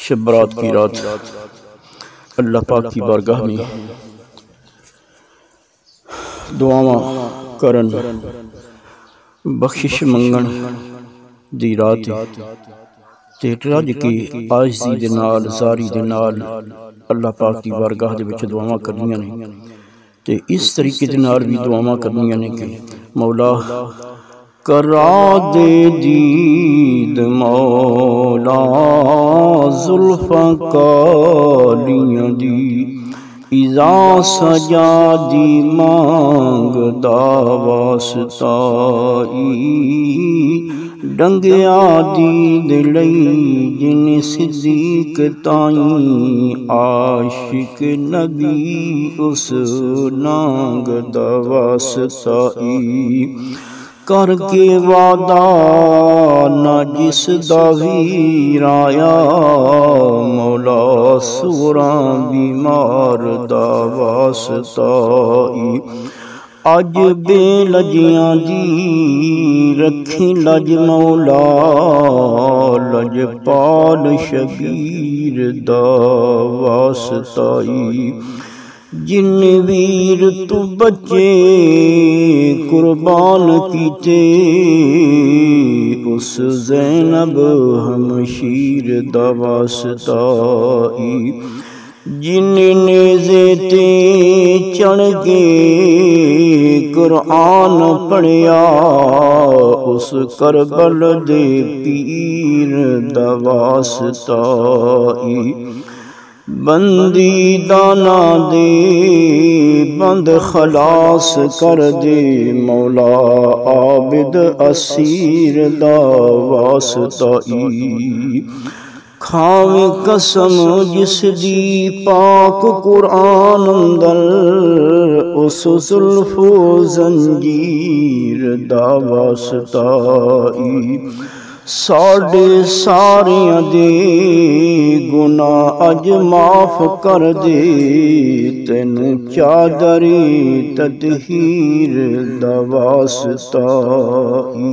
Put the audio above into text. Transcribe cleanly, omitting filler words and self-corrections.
شب برات کی رات اللہ پاک کی بارگاہ میں دعاواں کرن بخشش منگن دی رات تے رج کے عاجزی دے نال زاری دے نال اللہ پاک دی بارگاہ دے وچ دعاواں کرنیاں نے تے اس طریقے دے نال بھی دعاواں کرنیاں نے کہ مولا کرا دے دید مولا زلفاں کالیاں دی اذا سجا دی مانگ دا واسطائی ڈنگیا دید لئی جن صدیق تائیں عاشق نبی اس نانگ دا واسطائی کر کے وعدہ نہ جس دا ویر آیا مولا سوراں بیمار دا واسطائی اج بے لجیاں دی رکھی لج مولا لج پال شبیر دا واسطائی جن ویر تو بچے قربان کیتے اس زینب ہمشیر دا واسطائی جن نیزے تے چڑھ کے قرآن پڑھیا اس کربل دے پیر دا واسطائی بندی دانا دے بند خلاص کر دے مولا عابد اسیر دا واسطائی کھاویں قسم جس دی پاک قرآن اندر اس زلف و زنجیر دا واسطائی ساڑے ساریاں دے گناہ اج معاف کر دے تین چادری تطہیر دا واسطائی